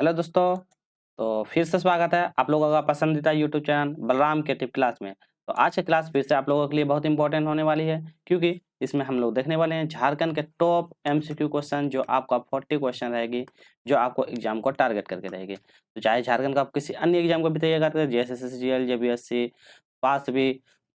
Hello दोस्तों, तो फिर से स्वागत है आप लोगों का पसंदीदा YouTube channel Balram creative class में। तो आज की क्लास फिर से आप लोगों के लिए बहुत इंपॉर्टेंट होने वाली है, क्योंकि इसमें हम लोग देखने वाले हैं झारखंड के टॉप एमसीक्यू क्वेश्चन, जो आपका 40 क्वेश्चन रहेगी, जो आपको एग्जाम को टारगेट करके रहेगी। तो चाहे झारखंड का आप किसी अन्य एग्जाम को भी तैयार करते हैं, जैसे एसएससीजीएल, जेबीएससी, पास भी,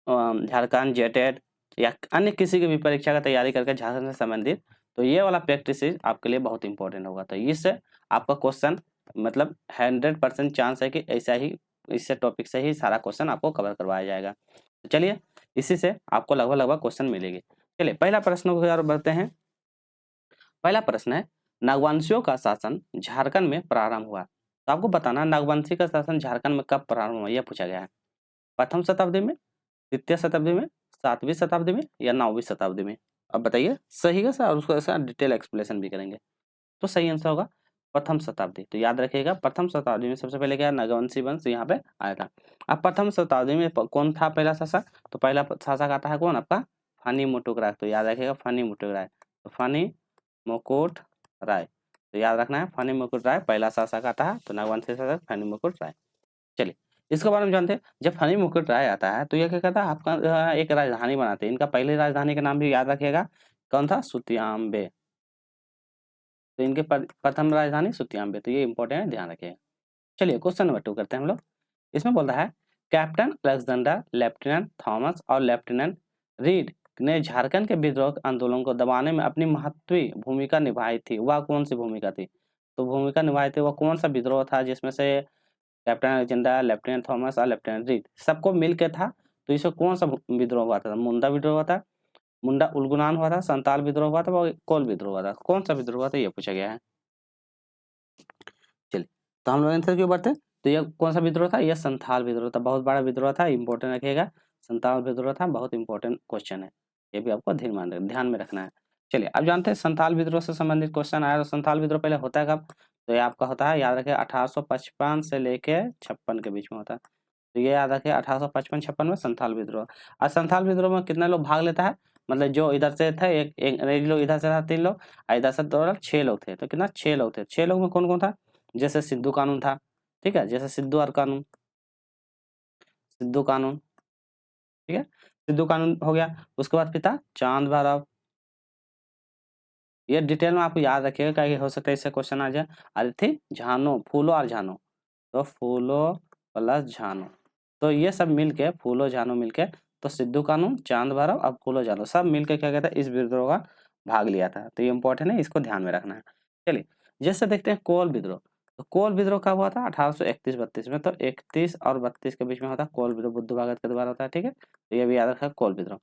झारखंड जेटेड या अन्य किसी की भी परीक्षा का तैयारी करके झारखंड से संबंधित, तो ये वाला प्रैक्टिस आपके लिए बहुत इंपॉर्टेंट होगा। तो इससे आपका क्वेश्चन मतलब 100% चांस है कि ऐसा ही इससे टॉपिक से ही सारा क्वेश्चन आपको कवर करवाया जाएगा। तो चलिए, इसी से आपको लगभग क्वेश्चन मिलेगी। चलिए पहला प्रश्न की ओर बढ़ते हैं। पहला प्रश्न है, नागवंशियों का शासन झारखंड में प्रारंभ हुआ। तो आपको बताना नागवंशी का शासन झारखंड में कब प्रारंभ हुआ, यह पूछा गया है। प्रथम शताब्दी में, द्वितीय शताब्दी में, 7वीं शताब्दी में या 9वीं शताब्दी में। अब बताइए सही है सर, और उसको ऐसा डिटेल एक्सप्लेनेशन भी करेंगे। तो सही आंसर होगा प्रथम शताब्दी। तो याद रखिएगा, प्रथम शताब्दी में सबसे पहले क्या नागवंशी वंश यहाँ पे आया था। अब प्रथम शताब्दी में कौन था पहला शासक? तो पहला शासक आता है कौन आपका? फनी मुकुट राय। तो याद रखिएगा फनी मुकुट राय। तो फनी मुकुट राय, तो याद रखना है फनी मुकुट राय पहला शासक आता है। तो नागवंशी शासक फनी मुकुट राय। चलिए इसके बारे में जानते हैं। जब फनी मुकुट राय आता है तो यह क्या करता है, आपका एक राजधानी बनाते हैं। इनका पहली राजधानी का नाम भी याद रखिएगा, कौन था? सुतियाम्बे। तो इनके प्रथम राजधानी सुतियाम्बे। तो ये इंपॉर्टेंट है, ध्यान रखिएगा। चलिए क्वेश्चन नंबर 2 करते हैं हम लोग। इसमें बोलता है, कैप्टन अलेक्जेंडर, लेफ्टिनेंट थॉमस और लेफ्टिनेंट रीड ने झारखंड के विद्रोह आंदोलन को दबाने में अपनी महत्वपूर्ण भूमिका निभाई थी। वह कौन सी भूमिका थी? तो भूमिका निभाई थी, वह कौन सा विद्रोह था जिसमें से कैप्टन अलेक्जेंडर, लेफ्टिनेंट थॉमस और लेफ्टिनेंट रीड सबको मिल के था? तो इसमें कौन सा विद्रोह हुआ था? मुंडा विद्रोह हुआ था, मुंडा उलगुनान हुआ था, संताल विद्रोह हुआ था, और कोल विद्रोह हुआ था। कौन सा विद्रोह हुआ था, ये पूछा गया है। चलिए, तो हम लोग आंसर क्यों बढ़ते हैं। तो यह कौन सा विद्रोह था? यह संथाल विद्रोह था। बहुत बड़ा विद्रोह था, इंपॉर्टेंट रखिएगा। संथाल विद्रोह था, बहुत इंपॉर्टेंट क्वेश्चन है, ये भी आपको ध्यान में रखना है। चलिए अब जानते हैं संथाल विद्रोह से संबंधित क्वेश्चन आया। तो संथाल विद्रोह पहले होता है कब? तो ये आपका होता है, याद रखिए 1855 से लेके 56 के बीच में होता है। तो ये याद रखिए 1855-56 में संथाल विद्रोह। और संथाल विद्रोह में कितने लोग भाग लेता है? मतलब जो इधर से थे, एक अंग्रेजी लोग इधर से था 3 लोग, और इधर से टोटल 6 लोग थे। तो कितना? 6 लोग थे। 6 लोग में कौन कौन था? जैसे सिद्धू कानून था, ठीक है, जैसे सिद्धू और कानून, सिद्धू कानून, ठीक है, सिद्धू कानून हो गया। उसके बाद पिता चांद भैरव। ये डिटेल में आपको याद रखिएगा, क्या हो सकता है इससे क्वेश्चन आ जाए। अर्थी झानो, फूलो और झानो। तो फूलो प्लस झानो, तो ये सब मिलके फूलो झानो मिलके, तो सिद्धू कानून, चांद भैरव और फूलो झानो सब मिलके क्या कहता है, इस विद्रोह का भाग लिया था। तो ये इंपॉर्टेंट है, इसको ध्यान में रखना है। चलिए जैसे देखते हैं कोल विद्रोह। तो कोल विद्रोह कब हुआ था? 1831-32 में। तो 31 और 32 के बीच में होता है कोल विद्रोह, बुद्ध भगत के द्वारा होता है, ठीक है। तो ये भी याद रखा, कोल विद्रोह।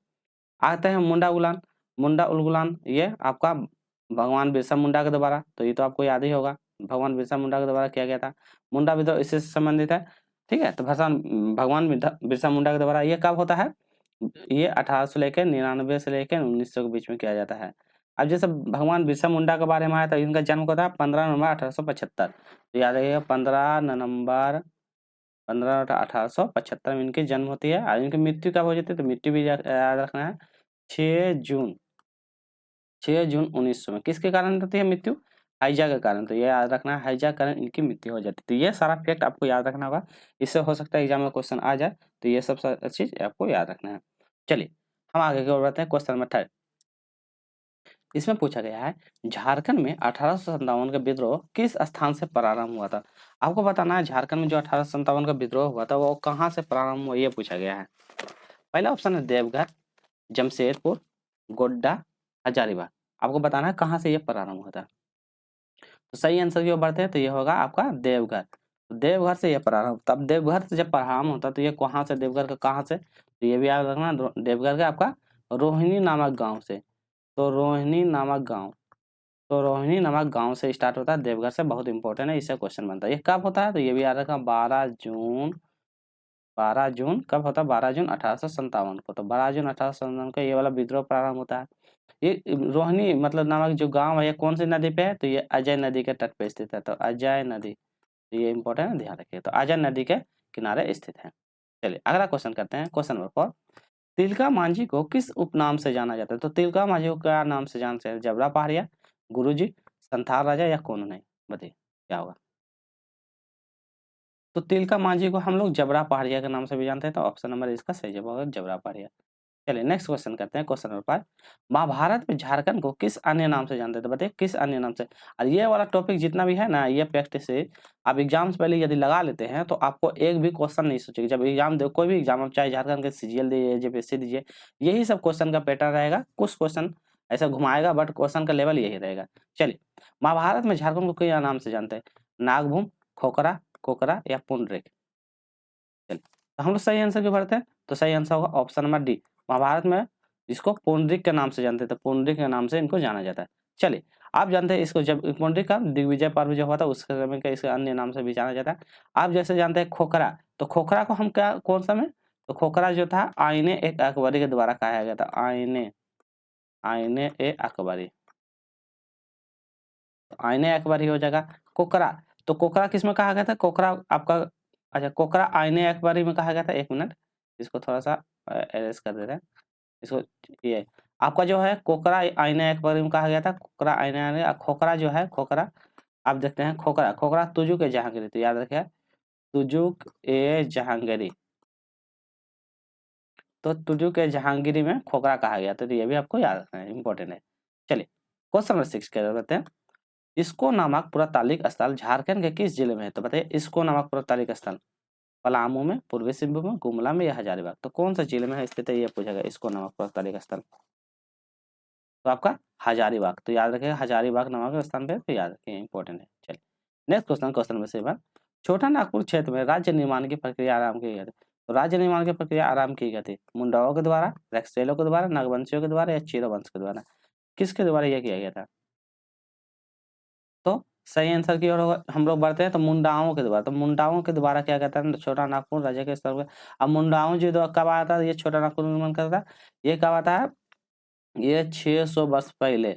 आते हैं मुंडा उलान। मुंडा उलगुलान ये आपका भगवान बिरसा मुंडा के द्वारा, तो ये तो आपको याद ही होगा, भगवान बिरसा मुंडा के द्वारा किया गया था। मुंडा विद्रोह इससे संबंधित है, ठीक है। तो भगवान बिरसा मुंडा के द्वारा ये कब होता है? ये 1800 से लेकर 99 से लेकर 1900 के बीच में किया जाता है। अब जैसे भगवान बिरसा मुंडा के बारे में आया था, इनका जन्म कब था? 15 नवंबर 1875। तो याद रखिएगा 15 नवंबर 1875 में इनकी जन्म होती है। और इनकी मृत्यु कब हो जाती है? तो मृत्यु भी याद रखना है, 6 जून 1900 में। किसके कारण होती है मृत्यु? हाइजा के कारण। तो ये याद रखना है, हाइजा के कारण इनकी मृत्यु हो जाती है। तो ये सारा फैक्ट आपको याद रखना होगा, इससे हो सकता है एग्जाम में क्वेश्चन आ जाए। तो ये सब चीज आपको याद रखना है। चलिए हम आगे की ओर बढ़ते हैं। क्वेश्चन नंबर 3 इसमें पूछा गया है, झारखंड में 1857 का विद्रोह किस स्थान से प्रारंभ हुआ था? आपको बताना है झारखंड में जो 1857 का विद्रोह हुआ था वो कहाँ से प्रारंभ हुआ, ये पूछा गया है। पहला ऑप्शन है देवघर, जमशेदपुर, गोड्डा, हजारीबाग। आपको बताना है कहाँ से ये प्रारंभ हुआ था। तो सही आंसर की ओर बढ़ते हैं, तो ये होगा आपका देवघर। तो देवघर से ये प्रारंभ, तब देवघर से जब प्रारंभ होता तो ये कहाँ से, देवघर का कहाँ से? तो ये भी याद रखना, देवघर का आपका रोहिणी नामक गांव से। तो रोहिणी नामक गांव, तो रोहिणी नामक गांव से स्टार्ट होता है, देवघर से। बहुत इंपॉर्टेंट है, इससे क्वेश्चन बनता है। ये कब होता है? तो ये भी याद रखना 12 जून कब होता है? 12 जून 1857 को। तो 12 जून 1857 को ये वाला विद्रोह प्रारंभ होता है। ये रोहिणी मतलब नामक जो गांव है, ये कौन सी नदी पे है? तो ये अजय नदी के तट पे स्थित है। तो अजय नदी, तो ये इंपॉर्टेंट है, ध्यान रखिए। तो अजय नदी के किनारे स्थित है। चलिए अगला क्वेश्चन करते हैं। क्वेश्चन नंबर 4, तिलका मांझी को किस उपनाम से जाना जाता है? तो तिलका मांझी को क्या नाम से जानते हैं? जबरा पहाड़िया, गुरुजी, संथाल राजा या कौन नहीं? बताइए क्या होगा। तो तिलका मांझी को हम लोग जबरा पहाड़िया के नाम से भी जानते हैं, तो ऑप्शन नंबर इसका सही जवाब होगा जबरा पहाड़िया। चलिए नेक्स्ट क्वेश्चन करते हैं, क्वेश्चन नंबर 5। महाभारत में झारखंड को किस अन्य नाम से जानते थे, बताइए किस अन्य नाम से। और ये वाला टॉपिक जितना भी है ना, ये प्रैक्टिस से आप एग्जाम से पहले यदि लगा लेते हैं तो आपको एक भी क्वेश्चन नहीं सोचेगी। जब एग्जाम दो, कोई भी एग्जाम, आप चाहे झारखंड के सीजीएल दीजिए, जेपीएससी दीजिए, यही सब क्वेश्चन का पैटर्न रहेगा। कुछ क्वेश्चन ऐसा घुमाएगा बट क्वेश्चन का लेवल यही रहेगा। चलिए, महाभारत में झारखंड को किस नाम से जानते हैं, नागभूम, खोखरा, कोकरा या पुंडरिक। चलिए, तो हम लोग सही आंसर क्यों भरते हैं, तो सही आंसर होगा ऑप्शन नंबर डी। महाभारत में इसको पुंडरिक के नाम से जानते थे, पुंडरिक के नाम से इनको जाना जाता है। चलिए, आप जानते हैं इसको, जब पुंडरिक का दिग्विजय पर्व जो हुआ था उस समय का इसके अन्य नाम से भी जाना जाता है। आप जैसे जानते हैं खोखरा, तो खोखरा को हम क्या, कौन सा में, तो खोखरा जो था आईने एक अकबरी के द्वारा कहा गया था, आईने ए अकबरी, आईने अकबरी हो जाएगा। कोकरा, तो कोकरा किस में कहा गया था, कोकरा आपका, अच्छा कोकरा आईने अकबरी में कहा गया था। 1 मिनट, इसको थोड़ा सा एरेज कर देते हैं इसको। ये आपका जो है कोकरा आईने अकबरी में कहा गया था, कोकरा आईने, खोखरा जो है, खोखरा आप देखते हैं, खोखरा, खोखरा तुजुक ए जहांगीरी, तो याद रखिए तुजुक ए जहांगीरी, तो तुजुक ए जहांगीरी में खोखरा कहा गया था, तो ये भी आपको याद रखना है, इंपॉर्टेंट है। चलिए, क्वेश्चन नंबर 6 क्या कहते हैं, इसको नामक पुरातात्विक स्थल झारखंड के किस जिले में है, तो बताइए इसको नामक पुरातात्विक स्थल पलामू में, पूर्वी सिंहभूम में, गुमला में या हजारीबाग, तो कौन सा जिले में है स्थित है, ये पूछा गया। इसको नामक पुरातात्विक स्थल तो आपका हजारीबाग, तो याद रखिएगा हजारीबाग नामक स्थान पे, तो याद रखिए इंपॉर्टेंट है। चलिए नेक्स्ट क्वेश्चन, क्वेश्चन नंबर 7। छोटा नागपुर क्षेत्र में राज्य निर्माण की प्रक्रिया आरंभ की गई थी, तो राज्य निर्माण की प्रक्रिया आरंभ की गई थी मुंडाओं के द्वारा, रक्सैलों के द्वारा, नागवंशियों के द्वारा या चेरो वंश के द्वारा, किसके द्वारा यह किया गया था। तो सही आंसर की ओर हम लोग बढ़ते हैं, तो मुंडाओं के द्वारा, तो मुंडाओं के द्वारा क्या कहता है, छोटा नागपुर राज्य के स्तर पर। अब मुंडाओं जो कब आया था, ये छोटा नागपुर निर्माण करता था, ये कब आता है, ये 600 वर्ष पहले,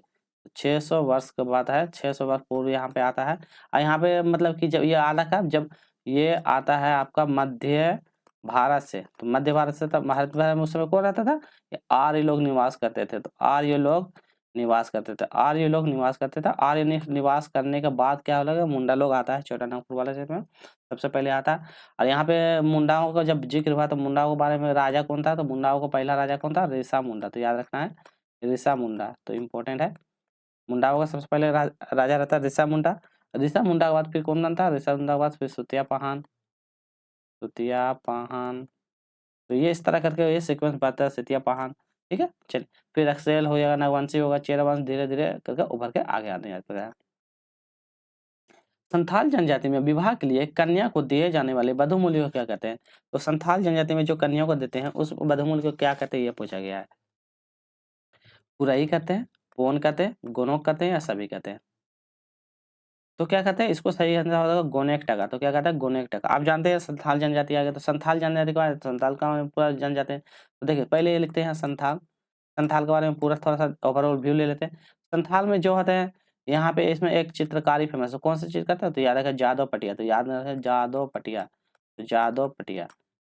600 वर्ष के बाद है, 600 वर्ष पूर्व यहाँ पे आता है। और यहाँ पे मतलब कि जब ये आता कब, जब ये आता है आपका मध्य भारत से, तो मध्य भारत से, तब भारत में उस समय कौन रहता था, ये आर्य लोग निवास करते थे, तो आर्य लोग निवास करते थे, आर्य लोग निवास करते थे। आर्य निवास करने के बाद क्या होगा, मुंडा लोग आता है छोटा नागपुर वाले क्षेत्र में, सबसे पहले आता है। और यहाँ पे मुंडाओं का जब जिक्र हुआ, तो मुंडाओं के बारे में राजा कौन था, तो मुंडाओं का पहला राजा कौन था, ऋषा मुंडा, तो याद रखना है ऋषा मुंडा, तो इम्पोर्टेंट है। मुंडाओं का सबसे पहले राजा रहता है ऋषा मुंडा। ऋषा मुंडा के बाद फिर कौन बनता है, ऋषा मुंडा के बाद फिर सुतिया पहान, सुतिया पहान, तो ये इस तरह करके ये सीक्वेंस बनता है, सुतिया पहान, ठीक है। चलिए, फिर अक्सेल हो जाएगा, नागवंशी होगा, चेरा वंश, धीरे धीरे करके उभर के आगे आने जाता है। संथाल जनजाति में विवाह के लिए कन्या को दिए जाने वाले बधुमूल्य को क्या कहते हैं, तो संथाल जनजाति में जो कन्या को देते हैं उस बधुमूल्य को क्या कहते हैं, ये पूछा गया है। पुराई कहते हैं, पोन कहते हैं, गोनोक कहते हैं या सभी कहते हैं, तो क्या कहते हैं, इसको सही आंसर होगा गोनेक टका, तो क्या कहता है गोनेक टका। आप जानते हैं संथाल जनजाति आ गया, तो संथाल जनजाति के बाद संथाल का पूरा जनजाति है, तो देखिए पहले ये लिखते हैं संथाल, संथाल के बारे में पूरा थोड़ा सा ओवरऑल व्यू ले लेते हैं। संथाल में जो होते हैं, यहाँ पे इसमें एक चित्रकारी फेमस है, कौन सा चीज करता है, तो याद रखा जादव पटिया, तो याद रखा जादव पटिया, तो जादव पटिया,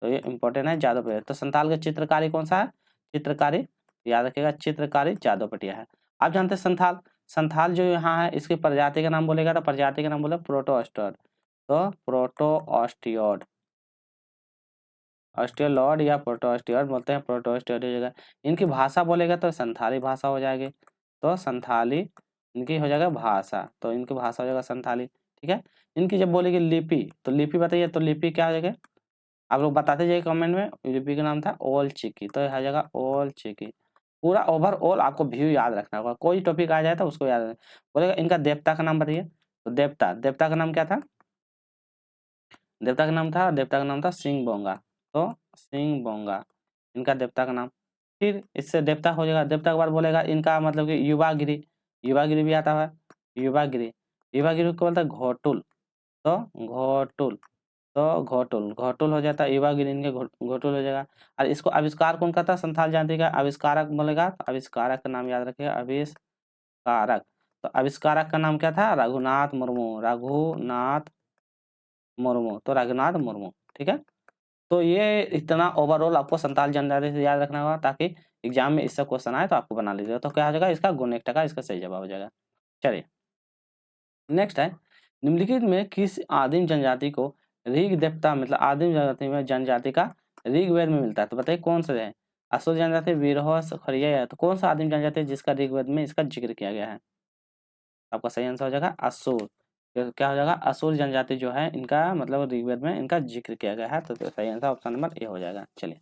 तो ये इंपॉर्टेंट है जादव पटिया। तो संथाल का चित्रकारी कौन सा है, चित्रकारी, याद रखिएगा चित्रकारी जादव पटिया है। आप जानते हैं संथाल, संथाल जो यहाँ है इसकी प्रजाति का नाम बोलेगा, तो प्रजाति का नाम बोले प्रोटोस्टोड, तो प्रोटोस्टियोड, ऑस्ट्रियोलॉर्ड या प्रोटोस्टियोड बोलते हैं, प्रोटोस्टियोड हो जाएगा। इनकी भाषा बोलेगा तो संथाली भाषा हो जाएगी, तो संथाली इनकी हो जाएगा भाषा, तो इनकी भाषा हो जाएगा संथाली, ठीक है। इनकी जब बोलेगी लिपि, तो लिपि बताइए, तो लिपि क्या हो जाएगा, आप लोग बताते जाइए कमेंट में। लिपि का नाम था ओल चिकी, तो हो जाएगा ओल चिकी। पूरा ओवरऑल आपको व्यू याद रखना होगा, कोई टॉपिक आ जाए तो उसको याद रखना बोलेगा। इनका देवता का नाम बताइए, तो देवता, देवता का नाम क्या था, देवता का नाम था सिंह बोंगा, तो सिंह बोंगा इनका देवता का नाम। फिर इससे देवता हो जाएगा, देवता के बाद बोलेगा इनका मतलब कि युवागिरी, युवागिरी भी आता है, युवागिरी, युवागिरी को बोलता है घोटुल, तो घोटुल, तो घोटुल, घोटुल हो जाता है युवागिरी, इनके घोटुल हो जाएगा। और इसको आविष्कार कौन करता है, संथाल जाति का आविष्कारक बोलेगा, तो आविष्कारक का नाम याद रखिएगा, आविष्कारक, तो आविष्कारक का नाम क्या था, रघुनाथ मुर्मू, रघुनाथ मुर्मू, तो रघुनाथ मुर्मू, ठीक है। तो ये इतना ओवरऑल आपको संथाल जनजाति से याद रखना होगा, ताकि एग्जाम में इससे क्वेश्चन आए तो आपको बना लीजिएगा। तो क्या हो जाएगा, इसका गुण 1 टका इसका सही जवाब हो जाएगा। चलिए नेक्स्ट है, निम्नलिखित में किस आदिम जनजाति को ऋग देवता मतलब आदिम जनजाति का ऋग्वेद में मिलता है। तो बताइए कौन सा है? असुर जनजाति, वीरहस, खड़िया, तो कौन सा आदिम जनजाति है जिसका ऋग्वेद में इसका जिक्र किया गया है? आपका सही आंसर हो जाएगा असुर। तो क्या हो जाएगा? असुर जनजाति जो है इनका मतलब ऋग्वेद में इनका जिक्र किया गया है। तो सही आंसर ऑप्शन नंबर ए हो जाएगा। चलिए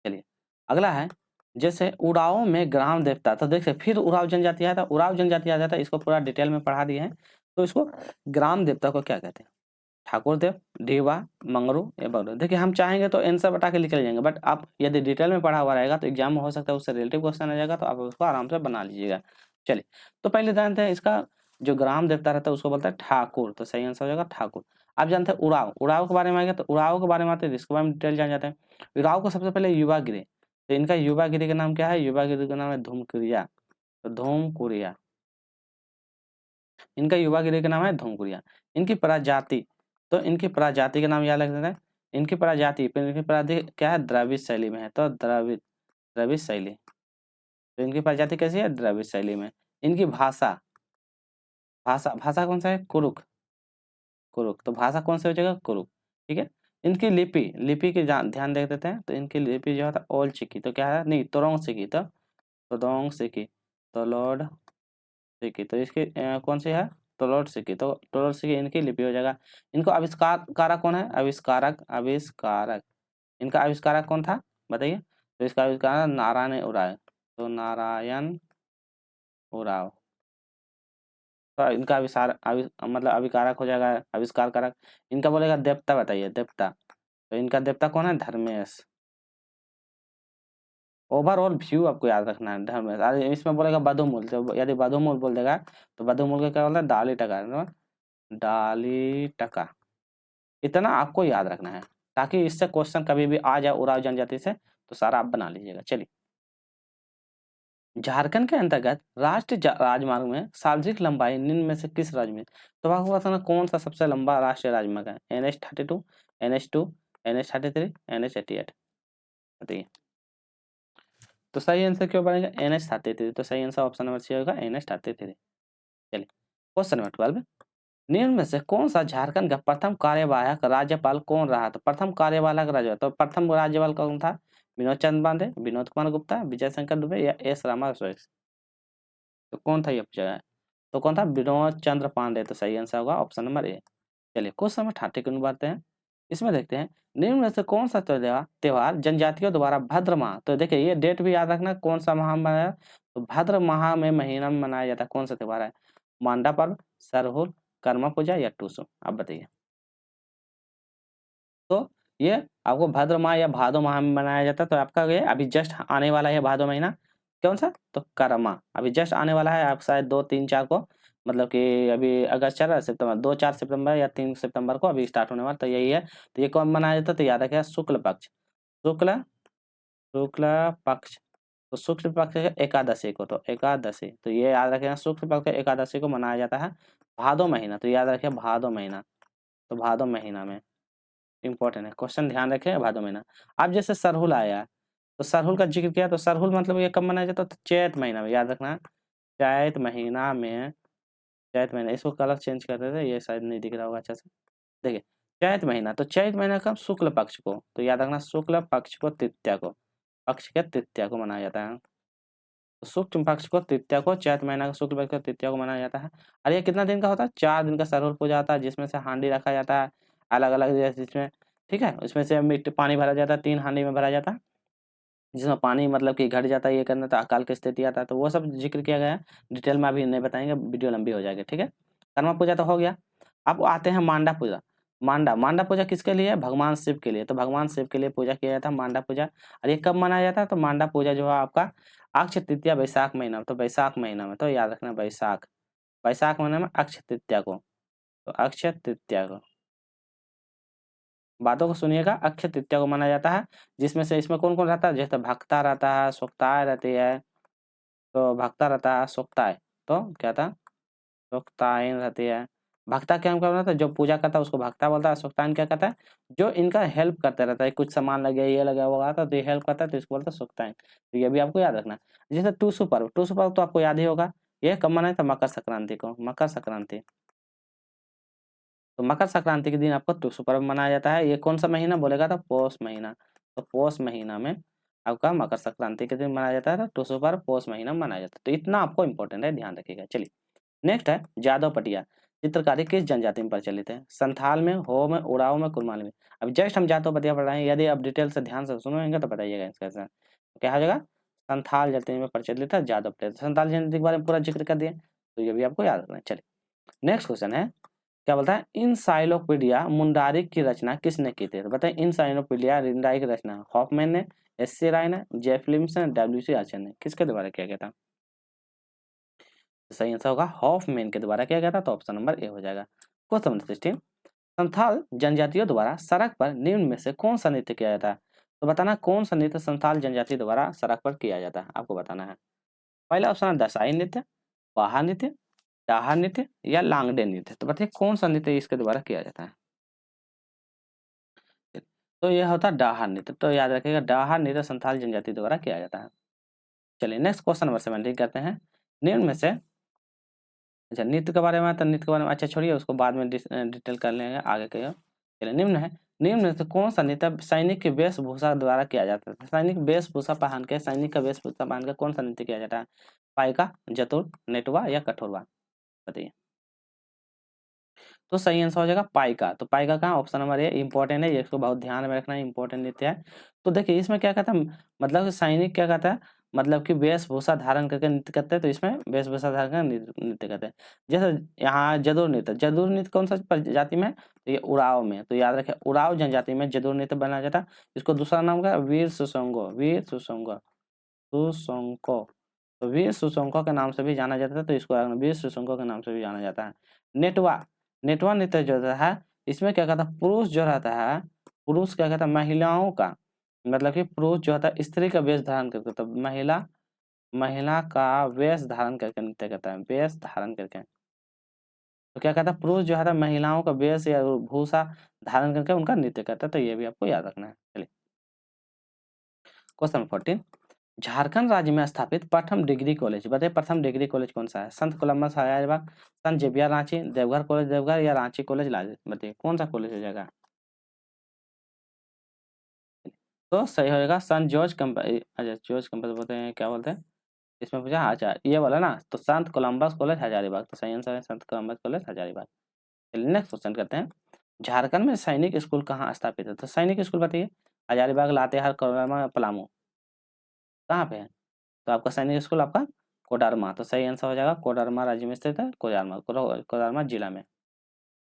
चलिए अगला है, जैसे उराव में ग्राम देवता। तो देखिए फिर उराव जनजाति आया था, उराव जनजाति आ जाता है, इसको पूरा डिटेल में पढ़ा दिए हैं। तो इसको ग्राम देवता को क्या कहते हैं? ठाकुर देव, ढीवा, मंगरू या बगरू। देखिए हम चाहेंगे तो आंसर बता के निकल जाएंगे, बट आप यदि डिटेल में पढ़ा हुआ रहेगा तो एग्जाम में हो सकता है उससे रिलेटिव क्वेश्चन आ जाएगा, तो आप उसको आराम से बना लीजिएगा। चलिए तो पहले जानते हैं इसका जो ग्राम देवता रहता है उसको बोलता है ठाकुर। तो सही आंसर हो जाएगा ठाकुर। आप जानते हैं उराव, उराव के बारे में आएगा तो उराव के बारे में आते हैं, इसके बारे में डिटेल जान जाते हैं। उराव को सबसे पहले युवा गिरे, तो इनका युवा गिरी का नाम क्या है? युवा गिरी का नाम है धूमकुरिया। तो धूमकुरिया, इनका युवा गिरी का नाम है धूमकुरिया। इनकी प्रजाति, तो इनकी प्रजाति का नाम याद रख देना है। इनकी प्रजाति क्या है? द्रविड़ शैली में है। तो द्रविड़ शैली। तो इनकी प्रजाति कैसी है? द्रविड़ शैली में। इनकी भाषा, भाषा भाषा कौन सा है? कुरुक। कुरुक, तो भाषा कौन सी हो जाएगा? कुरुक। ठीक है। इनकी लिपि, लिपि के ध्यान दे देते हैं। तो इनकी लिपि जो है ओल चिकी। तो क्या है? नहीं, तोरोंग सिकी। तो तोदोंग सिकी, तो लॉर्ड सिकी। तो इसकी कौन सी है? तोलोड सिकी। तो तोलोड सिकी इनकी लिपि हो जाएगा। इनको आविष्कार कारक कौन है? आविष्कारक, आविष्कारक। इनका आविष्कारक कौन था बताइए? तो इसका आविष्कार नारायण उराव। तो नारायण उराव। तो इनका मतलब आविष्कारक हो जाएगा, आविष्कार कारक। इनका बोलेगा देवता, बताइए देवता। तो इनका देवता कौन है? धर्मेश। ओवरऑल व्यू आपको याद रखना है धर्मेश। इसमें बोलेगा बधुमूल, तो यदि बधुमूल बोल देगा तो बधुमूल का क्या बोलता है? डाली टका। डाली टका। इतना आपको याद रखना है ताकि इससे क्वेश्चन कभी भी आ जाए उराव जनजाति से तो सारा आप बना लीजिएगा। चलिए, झारखंड के अंतर्गत राष्ट्रीय राजमार्ग में सर्वाधिक लंबाई निम्न में से किस राज्य में? तो आपको बताना कौन सा सबसे लंबा राष्ट्रीय राजमार्ग है? NH-32, NH-2, NH-33, NH-88। बताइए। तो सही आंसर क्यों बनेगा? NH-33। तो सही आंसर ऑप्शन नंबर सी होगा, NH-33। चलिए क्वेश्चन नंबर 12, निम्न में से कौन सा झारखंड का प्रथम कार्यवाहक राज्यपाल कौन रहा? तो प्रथम कार्यवाहक राज्यपाल, तो प्रथम राज्यपाल कौन था? विनोद चंद्र पांडे, विनोद कुमार गुप्ता, विजय शंकर दुबे या एस रामास्वामी? तो कौन था ये पूछा गया है? तो कौन था? विनोद चंद्र पांडे। तो सही आंसर होगा ऑप्शन नंबर ए। चलिए क्वेश्चन नंबर 30 को बढ़ते हैं। इसमें देखते हैं निम्न में से कौन सा त्योहार जनजातियों द्वारा भाद्र माह, तो देखिए ये डेट भी याद रखना कौन सा माह में मनाया? तो भाद्र माह में महीना में मनाया जाता है। कौन सा त्योहार है? मांडा पर्व, सरहुल, कर्मा पूजा या टूसू? आप बताइए। तो ये आपको भाद्र माह या भादो माह में मनाया जाता है। तो आपका ये अभी जस्ट आने वाला है भादो महीना, कौन सा? तो कर्मा अभी जस्ट आने वाला है। आप शायद 2, 3, 4 को, मतलब कि अभी अगस्त चल रहा है, सितंबर 2, 4 सितंबर या 3 सितंबर को अभी स्टार्ट होने वाला। तो यही है। तो ये कौन मनाया जाता है? तो याद रखिए शुक्ल पक्ष, शुक्ल शुक्ल पक्ष। तो शुक्ल पक्ष है एकादशी को, तो एकादशी। तो ये याद रखिए शुक्ल पक्ष एकादशी को मनाया जाता है भादो महीना। तो याद रखिए भादो महीना। तो भादो महीना में इंपॉर्टेंट है क्वेश्चन, ध्यान रखें भादो महीना। अब जैसे सरहुल आया, तो सरहुल का जिक्र किया, तो सरहुल मतलब ये कब मनाया जाता है? तो चैत महीना में, याद रखना चैत महीना में। चैत महीना, इसको कलर चेंज कर देते, ये शायद नहीं दिख रहा होगा अच्छा से। देखिए चैत महीना, तो चैत महीना कब? शुक्ल पक्ष को। तो याद रखना शुक्ल पक्ष को तृतीया को, पक्ष के तृतीया को मनाया जाता है। तो शुक्ल पक्ष को तृतीया को, चैत महीना का शुक्ल पक्ष को तृतीया को मनाया जाता है। और ये कितना दिन का होता है? 4 दिन का सरहुल पूजा होता है, जिसमें से हांडी रखा जाता है अलग अलग, जिसमें ठीक है उसमें से मिट्टी पानी भरा जाता है, 3 हांडी में भरा जाता है, जिसमें पानी मतलब कि घट जाता है, ये करना तो अकाल की स्थिति आता है। तो वो सब जिक्र किया गया है, डिटेल में अभी नहीं बताएंगे, वीडियो लंबी हो जाएगी। ठीक है, कर्मा पूजा तो हो गया। अब आते हैं मांडा पूजा। मांडा, मांडा पूजा किसके लिए है? भगवान शिव के लिए। तो भगवान शिव के लिए पूजा किया जाता है मांडा पूजा। और ये कब मनाया जाता है? तो मांडा पूजा जो है आपका अक्षय तृतीया वैशाख महीना, तो वैशाख महीना में। तो याद रखना वैशाख, वैशाख महीने में अक्षय तृतीया को। तो अक्षय तृतीया को, बातों को सुनिएगा, अक्षय तृतीया को मनाया जाता है। जिसमें से इसमें कौन कौन रहता है? जैसे भक्ता रहता है, सोक्ताय रहती है। तो भक्ता रहता है, सोक्ताय। तो क्या था? सोक्तायन रहती है। भक्ता क्या मतलब रहता है? जो पूजा करता है उसको भक्ता बोलता है। सोक्तायन क्या कहता है? जो इनका हेल्प करते रहता है, कुछ सामान लगे, ये लगा होगा तो ये हेल्प करता है, तो इसको बोलते हैं सोक्तायन। तो ये भी आपको याद रखना है। जैसे टूसू पर्व, टूसू पर्व तो आपको याद ही होगा। ये कब मनाया था? मकर संक्रांति को, मकर संक्रांति। तो मकर संक्रांति के दिन आपको टुसु पर्व मनाया जाता है। ये कौन सा महीना बोलेगा तो पौष महीना। तो पौष महीना में आपका मकर संक्रांति के दिन मनाया जाता है, तो टुसु पर्व पौष महीना में मनाया जाता है। तो इतना आपको इंपॉर्टेंट है, ध्यान रखिएगा। चलिए नेक्स्ट है जादव पटिया। चित्रकारी किस जनजाति में प्रचलित है? संथाल में, हो में, उराव में, कुरमाली में। अब जस्ट हम जादव पटिया पढ़ रहे हैं, यदि आप डिटेल से ध्यान से सुनेंगे तो बताइएगा इसका आंसर क्या हो जाएगा। संथाल जाति में प्रचलित है जादव पटिया। संथाल जनजाति के बारे में पूरा जिक्र कर दिए, तो ये भी आपको याद रखना है। चलिए नेक्स्ट क्वेश्चन है, क्या बोलता है, इनसाइलोपीडिया मुंडारिक की रचना किसने की थी? तो बताइए इनसाइलोपीडिया मुंडारिक की रचना हॉफमैन ने, एस.सी. राय ने, जे फिल्म्स ने, डब्ल्यू.सी. आर्चर ने, किसके द्वारा किया गया था? सही आंसर होगा हॉफमैन के द्वारा किया गया था, तो ऑप्शन नंबर ए हो जाएगा। क्वेश्चन नंबर 16, संथाल जनजातियों द्वारा सड़क पर निम्न में से कौन सा नृत्य किया जाता है? तो बताना कौन सा नृत्य संथाल जनजाति द्वारा सड़क पर किया जाता है, आपको बताना है। पहला ऑप्शन है दसाई नृत्य, बाहा नृत्य, डाहा नृत्य या लांगडे नृत्य। तो बताइए कौन सा नृत्य इसके द्वारा किया जाता है? तो यह होता है डाहा नृत्य। तो याद रखिएगा डाहा नृत्य संथाल जनजाति द्वारा किया जाता है। चलिए नेक्स्ट क्वेश्चन नंबर 17 करते हैं, निम्न में से, अच्छा नृत्य के बारे में, तो नृत्य के बारे में अच्छा छोड़िए, उसको बाद में डिटेल कर लेंगे आगे के। चलिए निम्न है, निम्न में से कौन सा नृत्य सैनिक की वेशभूषा द्वारा किया जाता है? सैनिक वेशभूषा पहन के, सैनिक का वेशभूषा पहन के कौन सा नृत्य किया जाता है? पाइका, जतुर, नेटवा या कठोरवा, बताइए। तो सही आंसर हो जाएगा पाइका। तो पाइका का ऑप्शन नंबर ए इंपॉर्टेंट है, ये इसको बहुत ध्यान में रखना है, इंपॉर्टेंट नृत्य है। तो देखिए इसमें क्या कहता है, मतलब कि सैनिक क्या कहता है, मतलब कि वेशभूषा धारण करके नृत्य करते हैं, तो इसमें वेशभूषा धारण कर नृत्य करते हैं। जैसे यहाँ जदुर नृत्य, जदुर नृत्य कौन सा प्रजाति में? तो ये उराव में। तो याद रखें उराव जनजाति में जदुर नृत्य बनाया जाता है। इसको दूसरा नाम क्या है? वीर सुसंगो, वीर सुसंगो, सुसंको। तो वीर सुसंको के नाम से भी जाना जाता है, तो इसको वीर सुसंको के नाम से भी जाना जाता है। नेटवा, नेटवा नृत्य जो रहता है, इसमें क्या कहता है, पुरुष जो रहता है, पुरुष क्या कहता है, महिलाओं का, मतलब कि पुरुष जो होता है स्त्री का वेश धारण करके, तो महिला, महिला का वेश धारण करके नृत्य करता है, वेश धारण करके। तो क्या कहता है, पुरुष जो है महिलाओं का वेश या भूषा धारण करके उनका नृत्य करता है, तो ये भी आपको याद रखना है। चलिए क्वेश्चन 14, झारखंड राज्य में स्थापित प्रथम डिग्री कॉलेज, बताइए प्रथम डिग्री कॉलेज कौन सा है? संत कोलम्बस हजारीबाग, संत जेवियर रांची, देवघर कॉलेज देवघर या रांची कॉलेज लाल, बताइए कौन सा कॉलेज हो जाएगा? तो सही हो जाएगा संत जॉर्ज कैंपस, अच्छा जॉर्ज कैंपस बोलते हैं, क्या बोलते हैं इसमें पूछा, अच्छा ये वाला ना, तो संत कोलम्बस कॉलेज हजारीबाग। तो सही आंसर है संत कोलम्बस कॉलेज हजारीबाग। चलिए नेक्स्ट क्वेश्चन करते हैं, झारखंड में सैनिक स्कूल कहाँ स्थापित है? तो सैनिक स्कूल बताइए, हजारीबाग, लातेहार, कोडरमा, पलामू, कहाँ पे है? तो आपका सैनिक स्कूल आपका कोडरमा। तो सही आंसर हो जाएगा कोडरमा राज्य में स्थित है, कोडरमा, कोडरमा जिला में।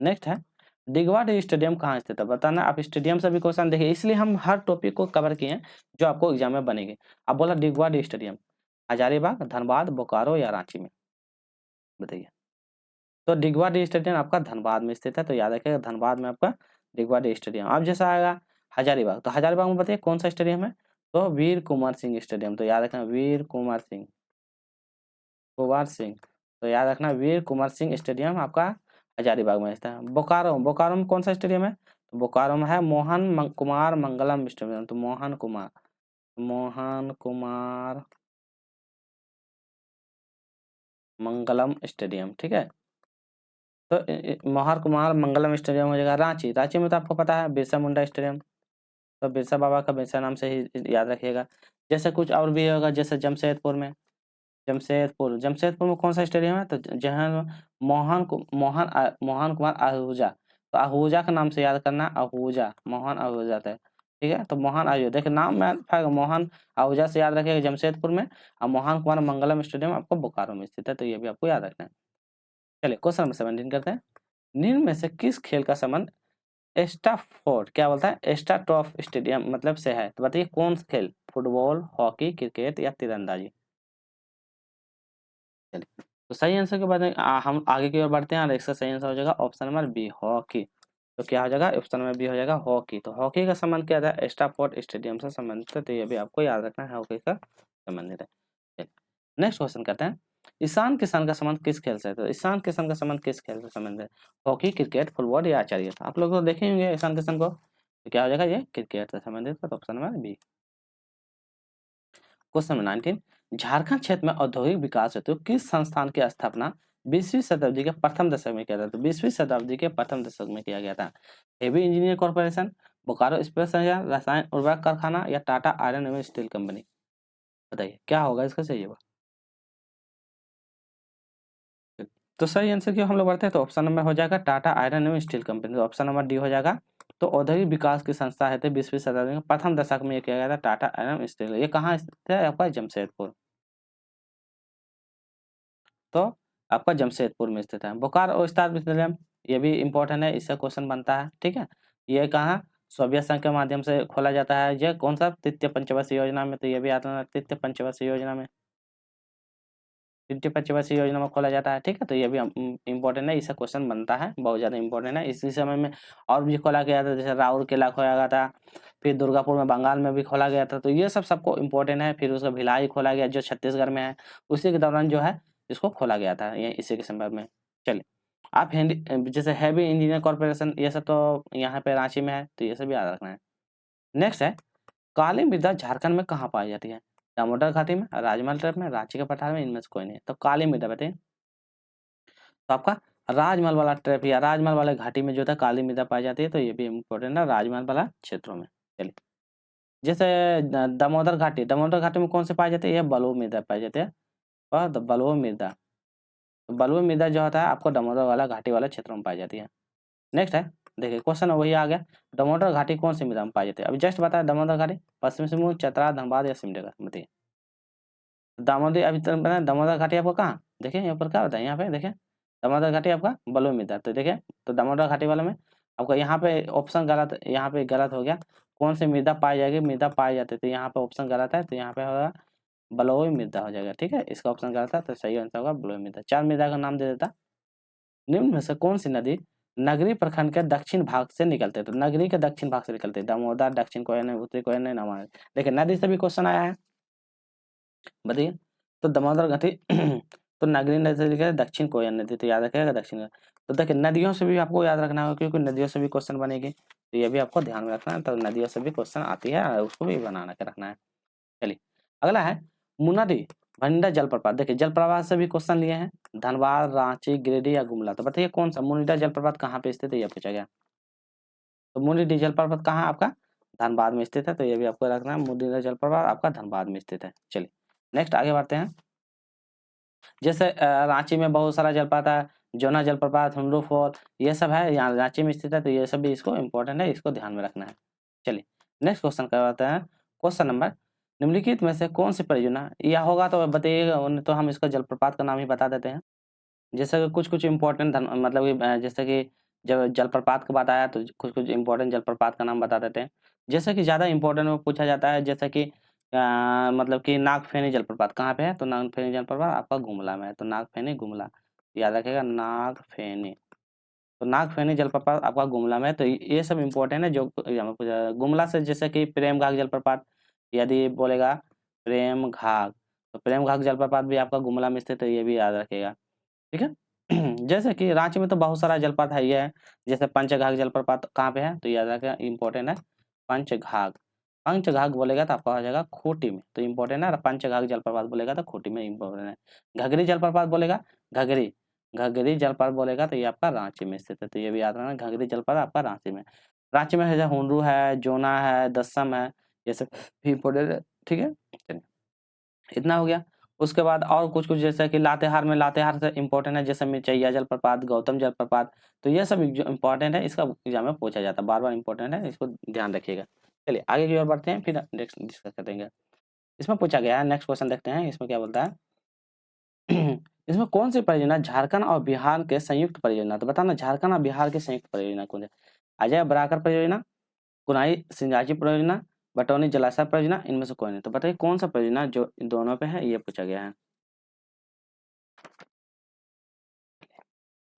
नेक्स्ट है, दिगवाडी स्टेडियम कहाँ स्थित है? बताना। आप स्टेडियम से भी क्वेश्चन देखिए, इसलिए हम हर टॉपिक को कवर किए हैं जो आपको एग्जाम में बनेंगे। अब बोला दिगवाडी स्टेडियम हजारीबाग, धनबाद, बोकारो या रांची में, बताइए। तो दिगवाडी स्टेडियम आपका धनबाद में स्थित है, तो याद रखिएगा धनबाद में आपका दिगवाडी स्टेडियम। अब जैसा आएगा हजारीबाग, तो हजारीबाग में बताइए कौन सा स्टेडियम है? तो वीर कुंवर सिंह स्टेडियम। तो याद रखना वीर कुंवर सिंह, कुंवर सिंह। तो याद रखना वीर कुंवर सिंह स्टेडियम आपका हजारीबाग में स्थित है। बोकारो, बोकारो में कौन सा स्टेडियम है? तो बोकारो में है कुमार मंगलम स्टेडियम। तो मोहन कुमार, मोहन कुमार मंगलम स्टेडियम, ठीक है। तो मोहन कुमार मंगलम स्टेडियम हो जाएगा रांची। रांची में तो आपको पता है बिरसा मुंडा स्टेडियम, तो बिरसा बाबा का बिरसा नाम से ही याद रखिएगा। जैसे कुछ और भी होगा, जैसे जमशेदपुर में, जमशेदपुर, जमशेदपुर में कौन सा स्टेडियम है? तो जहाँ मोहन कुमार आहूजा। तो आहूजा का नाम से याद करना, आहूजा, मोहन आहूजा था, ठीक है। तो मोहन आहूजा, देखिए नाम में मोहन आहूजा से याद रखिएगा जमशेदपुर में, और मोहन कुमार मंगलम स्टेडियम आपको बोकारो में स्थित है, तो ये भी आपको याद रखना है। चलिए क्वेश्चन नंबर 17 करते हैं, निम्न में से किस खेल का संबंध एस्टाफोर्ड, क्या बोलता है, एस्टाटॉफ स्टेडियम मतलब से है? तो बताइए कौन सा खेल, फुटबॉल, हॉकी, क्रिकेट या तीरंदाजी? चलिए तो सही आंसर के बाद हम आगे की ओर बढ़ते हैं, और इसका सही आंसर हो जाएगा ऑप्शन नंबर बी, हॉकी। तो क्या हो जाएगा, ऑप्शन नंबर बी हो जाएगा हॉकी। तो हॉकी का संबंध क्या था, एस्टाफोर्ड स्टेडियम से संबंधित है, तो ये भी आपको याद रखना है, हॉकी का संबंधित है। नेक्स्ट क्वेश्चन करते हैं, ईशान किशन का संबंध किस खेल से है? तो ईशान किशन का संबंध किस खेल से संबंध है? हॉकी, क्रिकेट, फुटबॉल या आर्चरी? आप लोग तो देखे होंगे ईशान किशन को, तो क्या हो जाएगा, ये क्रिकेट से संबंधित है, तो option number B. Question number 19, Jharkhand क्षेत्र में औद्योगिक विकास हेतु किस संस्थान की स्थापना 20वीं शताब्दी के प्रथम दशक में किया था। तो 20वीं शताब्दी के प्रथम दशक में किया गया था। हेवी इंजीनियर कॉर्पोरेशन, बोकारो इस्पात संयंत्र, रसायन उर्वरक कारखाना या टाटा आयरन एवं स्टील कंपनी। बताइए क्या होगा इसका सही जवाब। तो सही आंसर क्यों हम लोग बढ़ते हैं, तो ऑप्शन नंबर हो जाएगा टाटा आयरन एवं स्टील कंपनी। तो ऑप्शन नंबर डी हो जाएगा। तो औद्योगिक विकास की संस्था है थे 20वीं शताब्दी में प्रथम दशक में ये किया गया था टाटा आयरन स्टील। ये कहाँ स्थित है आपका, जमशेदपुर। तो आपका जमशेदपुर में स्थित है। बोकारो इस्पात विश्वविद्यालय, ये भी इंपॉर्टेंट है, इससे क्वेश्चन बनता है, ठीक है। ये कहाँ, सोवियत संघ के माध्यम से खोला जाता है। ये कौन सा, तृतीय पंचवर्षीय योजना में। तो ये भी आता है तृतीय पंचवर्षीय योजना में, तृतीय पंचवर्षीय योजना में खोला जाता है, ठीक है। तो ये भी इंपॉर्टेंट है, इससे क्वेश्चन बनता है, बहुत ज़्यादा इंपॉर्टेंट है। इसी समय में और भी खोला गया था, जैसे राउरकेला खोला गया था, फिर दुर्गापुर में बंगाल में भी खोला गया था। तो ये सब सबको इंपॉर्टेंट है। फिर उसका भिलाई खोला गया जो छत्तीसगढ़ में है, उसी के दौरान जो है इसको खोला गया था, ये इसी के संदर्भ में। चलिए, आप जैसे हैवी इंजीनियर कॉर्पोरेशन, ये सब तो यहाँ पे रांची में है, तो ये सब याद रखना है। नेक्स्ट है, काली मृदा झारखंड में कहाँ पाई जाती है। दामोदर घाटी में, राजमहल ट्रैप में, रांची के पठार में, इनमें से कोई नहीं। तो काली मृदा बताइए, तो आपका राजमहल वाला ट्रैप या राजमहल वाले घाटी में जो था काली मृदा पाई जाती है। तो ये भी इम्पोर्टेंट है, राजमहल वाला क्षेत्रों में। चलिए, जैसे दामोदर घाटी में कौन से पाई जाती है, ये बलुआ मृदा पाई जाती है, और बलुआ मृदा। तो बलुआ मृदा जो होता है आपको दामोदर वाला घाटी वाले क्षेत्रों में पाई जाती है। नेक्स्ट है, देखिए क्वेश्चन वही आ गया, दामोदर घाटी कौन सी मृदा में पाई जाती है। अभी जस्ट बताया दामोदर घाटी, पश्चिमी सिंहभूम, चतरा, धनबाद या सिमडेगा, बताइए। दामोदर, अभी तक बताया दामोदर घाटी आपको कहाँ, देखिए यहाँ पर क्या होता है, यहाँ पे देखिए दामोदर घाटी आपका बलुआ मृदा। तो देखिए, तो दामोदर घाटी वाले में आपका यहाँ पे ऑप्शन गलत, यहाँ पे गलत हो गया। कौन सी मृदा पाई जाएगी, मृदा पाई जाती है, तो यहाँ पे ऑप्शन गलत है, तो यहाँ पे होगा बलुई मृदा हो जाएगा, ठीक है। इसका ऑप्शन गलत था, तो सही आंसर होगा बलुई मृदा। 4 मृदा का नाम दे देता। निम्न में से कौन सी नदी नगरी प्रखंड के दक्षिण भाग से निकलते हैं। तो नगरी के दक्षिण भाग से निकलते हैं, दामोदर, दक्षिण कोयना, उत्तरी कोयना, नमामि। देखिए नदी से भी क्वेश्चन आया है, बताइए। तो दामोदर घाटी तो नगरी नदी से लिखा है दक्षिण कोयना नदी, तो याद रखिएगा दक्षिण। तो देखिए नदियों से भी आपको याद रखना होगा, क्योंकि नदियों से भी क्वेश्चन बनेगी, तो ये भी आपको ध्यान में रखना है। तो नदियों से भी क्वेश्चन आती है, उसको भी बनाना के रखना है। चलिए, अगला है मुनादी भंडा जलप्रपात। देखिए जलप्रपात से भी क्वेश्चन लिए हैं, धनबाद, रांची, गिरिडीह या गुमला। तो बताइए कौन सा मुनिडा जलप्रपात कहाँ पे स्थित है, ये पूछा गया। तो मुनिडा जलप्रपात कहाँ है आपका, धनबाद में स्थित है। तो ये भी आपको रखना है, मुनिडा जलप्रपात आपका धनबाद में स्थित है। चलिए नेक्स्ट आगे बढ़ते हैं। जैसे रांची में बहुत सारा जलप्रपात है, जोना जलप्रपात, हुंडू फॉल, ये सब है यहाँ रांची में स्थित है। तो ये सब भी इसको इंपॉर्टेंट है, इसको ध्यान में रखना है। चलिए नेक्स्ट क्वेश्चन करवाते हैं। क्वेश्चन नंबर, निम्नलिखित में से कौन सी परियोजना, यह होगा तो बताइएगा, तो हम इसका जलप्रपात का नाम ही बता देते हैं। जैसे कि कुछ इंपॉर्टेंट मतलब कि जैसे कि जब जलप्रपात की बात आया तो कुछ इंपॉर्टेंट जलप्रपात का नाम बता देते हैं। जैसे कि ज़्यादा इंपॉर्टेंट में पूछा जाता है, जैसे कि मतलब कि नागफेनी जलप्रपात कहाँ पे है। तो नागफेनी जलप्रपात आपका गुमला में है। तो नागफेनी गुमला, याद रखिएगा नागफेनी। तो नागफेनी जलप्रपात आपका गुमला में है। तो ये सब इंपॉर्टेंट है जो एग्जाम में पूछा जाता है। गुमला से जैसे कि प्रेम घाट जलप्रपात, यदि बोलेगा प्रेम घाट, तो प्रेम घाट जलप्रपात भी आपका गुमला में स्थित है, ये भी याद रखिएगा, ठीक है। जैसे कि रांची में तो बहुत सारा जलप्रपात है, ये है जैसे पंचघाघ जलप्रपात कहाँ पे है, तो याद रखिएगा इंपॉर्टेंट है पंचघाघ। पंचघाघ बोलेगा तो आपका हो जाएगा खूंटी में, तो इंपॉर्टेंट है। पंचघाघ जलप्रपात बोलेगा तो खूंटी में इंपॉर्टेंट है। घघरी जलप्रपात बोलेगा, घघरी घघरी जलप्रपात बोलेगा तो ये आपका रांची में स्थित है। तो ये भी याद रखना, घघरी जलप्रपात आपका रांची में। रांची में है हुंडरू है, जोना है, दसम है, ये सब इंपॉर्टेंट है, ठीक है। चलिए, इतना हो गया। उसके बाद और कुछ जैसे कि लातेहार में, लातेहार से इंपॉर्टेंट है जैसे मिर्चैया जलप्रपात, गौतम जलप्रपात। तो ये सब इंपॉर्टेंट है, इसका एग्जाम में पूछा जाता है, बार-बार इंपॉर्टेंट है, इसको ध्यान रखिएगा। चलिए आगे की ओर बढ़ते हैं, फिर नेक्स्ट डिस्कस करेंगे। इसमें पूछा गया है, नेक्स्ट क्वेश्चन देखते हैं, इसमें क्या बोलता है। इसमें कौन सी परियोजना झारखंड और बिहार के संयुक्त परियोजना, तो बताना झारखंड और बिहार की संयुक्त परियोजना कौन है। अजय बराकर परियोजना, कुनाई सिंचाई परियोजना, बटौनी जलाशय परियोजना, इनमें से कोई नहीं। तो बताइए कौन सा परियोजना जो इन दोनों पे है, ये पूछा गया है।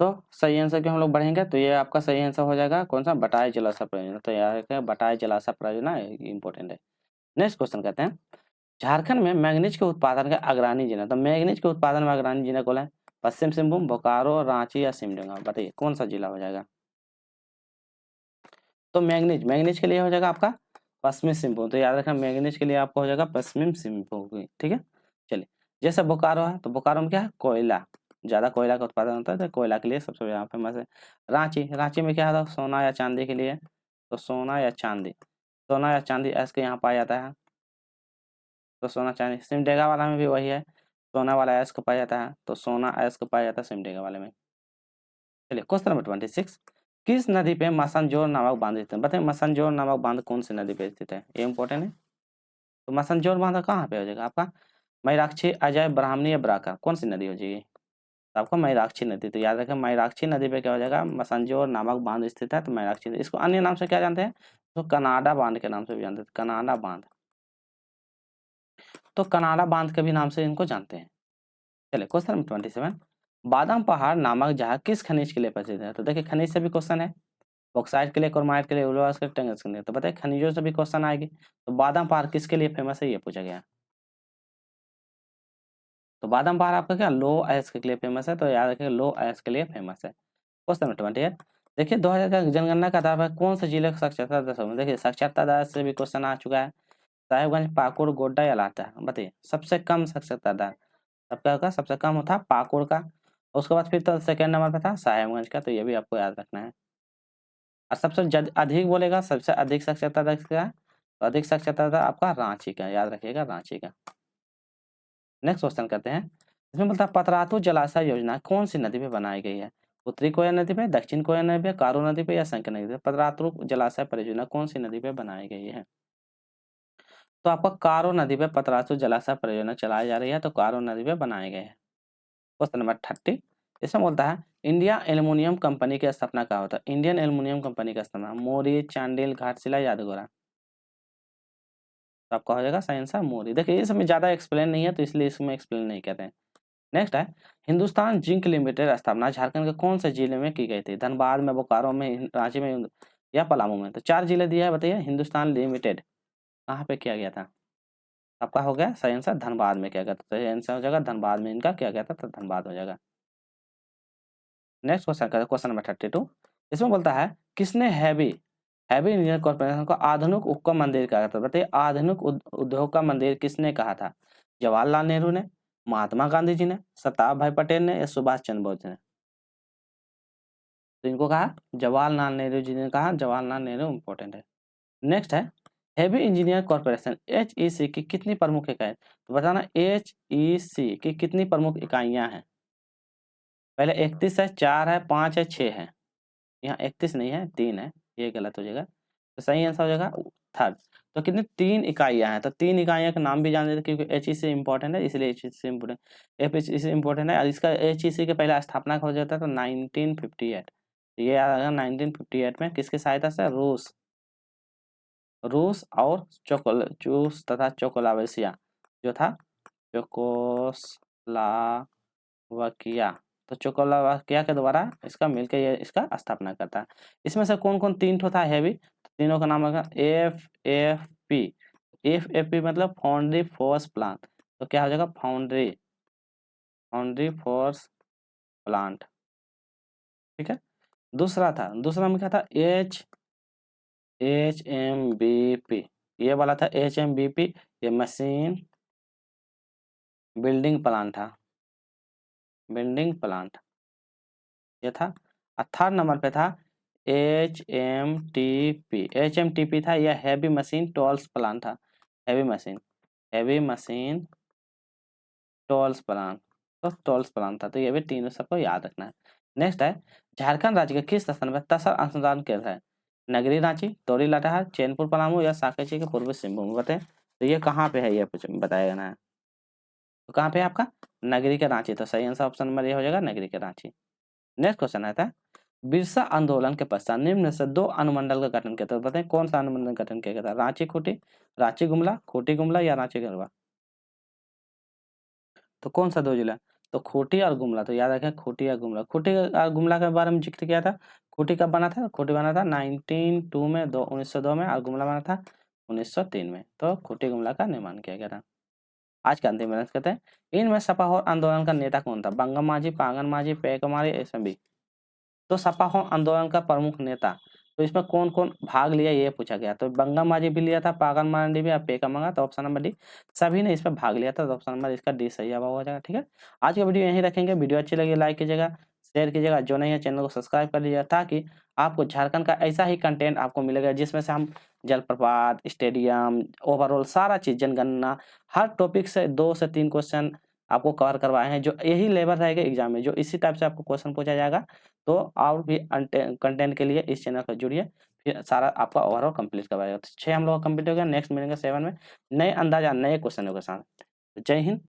तो सही आंसर क्यों हम लोग बढ़ेंगे, तो ये आपका सही आंसर हो जाएगा कौन सा, बटाई जलाशय परियोजना। तो याद रखिए बटाई जलाशय परियोजना इंपॉर्टेंट है। नेक्स्ट क्वेश्चन कहते हैं, झारखंड में मैंगनीज के उत्पादन का अग्रणी जिला, तो मैंगनीज के उत्पादन में अग्रणी जिला कौन है, पश्चिम सिंहभूम, बोकारो, रांची या सिमडेगा। बताइए कौन सा जिला हो जाएगा। तो मैंगनीज, मैंगनीज के लिए हो जाएगा आपका पश्चिमी सिंहभूम। तो याद रखना मैंगनीज के लिए आपको हो जाएगा पश्चिमी सिंहभूम, ठीक है। चलिए, जैसे बोकारो है, तो बोकारो में क्या है, कोयला, ज़्यादा कोयला का उत्पादन होता है, तो कोयला के लिए सबसे ज़्यादा फेमस है। रांची, रांची में क्या होता है, सोना या चांदी के लिए, तो सोना या चांदी ऐसे के यहाँ पाया जाता है, तो सोना चांदी। सिमडेगा वाला में भी वही है, सोना वाला ऐश को पाया जाता है, तो सोना ऐश को पाया जाता है सिमडेगा वाले में। चलिए क्वेश्चन नंबर 26, किस नदी पे मसनजोर नामक बांध स्थित है? बताइए मसनजोर नामक बांध कौन सी नदी पे स्थित है, ये इंपॉर्टेंट है। तो मसनजोर बांध कहाँ पे हो जाएगा आपका, मयराक्षी, अजय, ब्राह्मणी या बराका, कौन सी नदी हो जाएगी? तो आपका मयराक्षी नदी। तो याद रखें मयराक्षी नदी पे क्या हो जाएगा, मसनजोर नामक बांध स्थित है, तो मयराक्षी। इसको अन्य नाम से क्या जानते हैं, तो कनाडा बांध के नाम से भी जानते हैं, कनाडा बांध। तो कनाडा बांध के भी नाम से इनको जानते हैं। चलिए क्वेश्चन नंबर 27, बादाम पहाड़ नामक जगह किस खनिज के लिए प्रसिद्ध है? तो देखिए खनिज से भी क्वेश्चन है, बॉक्साइट के लिए, क्रोमाइट के लिए, उर्वरक के लिए, टंगस्टन के लिए। तो बताइए खनिजों से भी क्वेश्चन आएगी। तो बादाम पहाड़ किसके लिए फेमस है, ये पूछा गया। तो बादाम पहाड़ आपका क्या लो आयस के लिए फेमस है, तो याद रखिए लो आयस के लिए फेमस है। क्वेश्चन नंबर 28, देखिए 2000 का जनगणना का आधार पर कौन से जिले का साक्षरता दर सबसे, देखिए साक्षरता दर से भी क्वेश्चन आ चुका है। साहेबगंज, पाकुड़, गोड्डा या लातेहार, बताइए सबसे कम साक्षरता दर सबका का सबसे कम होता पाकुड़ का, उसके बाद फिर तो सेकंड नंबर पे था साहेबगंज का, तो ये भी आपको याद रखना है। और सबसे अधिक बोलेगा, सबसे अधिक साक्षरता दर किसका है, तो अधिक साक्षरता दर आपका रांची का, याद रखिएगा रांची का। नेक्स्ट क्वेश्चन करते हैं, इसमें बोलता है पतरातू जलाशय योजना कौन सी नदी पे बनाई गई है? उत्तरी कोयना नदी पे, दक्षिण कोयना नदी पे, कारू नदी पे या शंकर नदी पे? पतरातू जलाशय परियोजना कौन सी नदी पे बनाई गई है? तो आपका कारो नदी पे पतरातू जलाशय परियोजना चलाई जा रही है, तो कारो नदी पे बनाए गए हैं। क्वेश्चन नंबर 30, इसमें बोलता है इंडिया एल्युमिनियम कंपनी की स्थापना कहाँ होता है? इंडियन एल्युमिनियम कंपनी का स्थापना मोरी, चांडिल, घाटशिला, यादगोरा। तो आपका हो जाएगा सही आंसर मोरी। देखिए इसमें ज्यादा एक्सप्लेन नहीं है, तो इसलिए इसमें एक्सप्लेन नहीं कर रहे हैं। नेक्स्ट है हिंदुस्तान जिंक लिमिटेड स्थापना झारखंड के कौन से जिले में की गई थी? धनबाद में, बोकारो में, रांची में या पलामू में? तो 4 जिले दिया है, बताइए हिंदुस्तान लिमिटेड कहाँ पे किया गया था? आपका हो गया सही आंसर धनबाद में किया गया था, सही आंसर हो जाएगा धनबाद में इनका किया गया था, तो धनबाद हो जाएगा। नेक्स्ट क्वेश्चन का क्वेश्चन नंबर 32, इसमें बोलता है किसने हैवी हैवी इंजीनियर कॉर्पोरेशन को आधुनिक उपक्रम मंदिर कहा था? बताइए आधुनिक उद्योग का मंदिर किसने कहा था? जवाहरलाल नेहरू ने, महात्मा गांधी जी ने, सरदार भाई पटेल ने या सुभाष चंद्र बोस ने? तो इनको कहा जवाहरलाल नेहरू जी ने कहा, जवाहरलाल नेहरू इंपॉर्टेंट है। नेक्स्ट है हैवी इंजीनियर कॉर्पोरेशन HEC की कितनी प्रमुख इकाई? तो बताना HEC की कितनी प्रमुख इकाइयां हैं? पहले 31 है, 4 है, 5 है, 6 है। यहाँ 31 नहीं है, 3 है, ये गलत हो जाएगा। तो सही आंसर हो जाएगा थर्ड। तो कितनी 3 इकाइयां हैं, तो 3 इकाइयों के नाम भी जान लेते क्योंकि HEC इंपॉर्टेंट है, इसलिए HEC इंपॉर्टेंट, HEC इंपॉर्टेंट है। और इसका HEC के पहले स्थापना हो जाता है तो 1958, ये याद रखना 1958 में किसकी सहायता से? रूस और चूस तथा चोकोलावेसिया जो था चोकोस्लावाकिया, तो चोकोस्लोवाकिया के द्वारा इसका मिलकर ये इसका स्थापना करता है। इसमें से कौन कौन 3 ठो था हैवी? तीनों का नाम होगा FFP। FFP मतलब फाउंड्री फोर्स प्लांट, तो क्या हो जाएगा फाउंड्री फोर्स प्लांट, ठीक है। दूसरा में क्या था HMBP, ये वाला था HMBP, ये मशीन बिल्डिंग प्लांट था, बिल्डिंग प्लांट ये था। और थर्ड नंबर पे था HMTP था, यह हैवी मशीन टॉल्स प्लांट था, हैवी मशीन टॉल्स प्लांट, तो टॉल्स प्लांट था। तो ये भी तीनों सबको याद रखना है। नेक्स्ट है झारखंड राज्य के किस स्थान पर तसर अनुसंधान केंद्र है? नगरी रांची, तोरी लातेहार, चैनपुर पलामू या साकेची के पूर्वी सिंहभूम? बताएं तो ये कहाँ पे है, ये बताया ना है। तो कहाँ पे है आपका नगरी के रांची, तो सही आंसर ऑप्शन नंबर ये हो जाएगा नगरी के रांची। नेक्स्ट क्वेश्चन आता है बिरसा आंदोलन के पश्चात निम्न से 2 अनुमंडल का गठन किया था, बताएं कौन सा अनुमंडल का गठन किया गया था? रांची खूंटी, रांची गुमला, खूंटी गुमला या रांची गढ़वा? तो कौन सा 2 जिला? तो खूंटी और गुमला, तो याद रखें खूंटी और गुमला। खूंटी और गुमला के बारे में जिक्र किया था। खूंटी कब बना था? खूंटी बना था 1902 में, 1902 में, और गुमला बना था 1903 में। तो खूंटी गुमला का निर्माण किया गया था। आज का अंतिम प्रश्न कहते हैं इनमें सपा और आंदोलन का नेता कौन था? बंगम माझी, पांगन माझी, पेकमारी, एसएमबी। तो सपा हो आंदोलन का प्रमुख नेता तो इसमें कौन-कौन भाग लिया ये पूछा गया। तो बंगा माझी भी लिया था, पागल मारंडी भी और पेका मंगा, तो ऑप्शन नंबर डी सभी ने इसमें भाग लिया था, तो ऑप्शन नंबर इसका डी सही जवाब हो जाएगा। ठीक है, आज का वीडियो यहीं रखेंगे। वीडियो अच्छी लगी लाइक कीजिएगा, शेयर कीजिएगा, जो नहीं है चैनल को सब्सक्राइब कर लीजिएगा, ताकि आपको झारखंड का ऐसा ही कंटेंट आपको मिलेगा जिसमें से हम जलप्रपात, स्टेडियम, ओवरऑल सारा चीज़, जनगणना, हर टॉपिक से 2 से 3 क्वेश्चन आपको कवर करवाए हैं, जो यही लेवल रहेगा एग्जाम में, जो इसी टाइप से आपको क्वेश्चन पूछा जाएगा। तो और भी कंटेंट के लिए इस चैनल पर जुड़िए, फिर सारा आपका ओवरऑल कंप्लीट करवाएगा। तो 6 हम लोग का कंप्लीट हो गया, नेक्स्ट मिलेंगे 7 में नए अंदाजा, नए क्वेश्चनों के साथ। जय हिंद।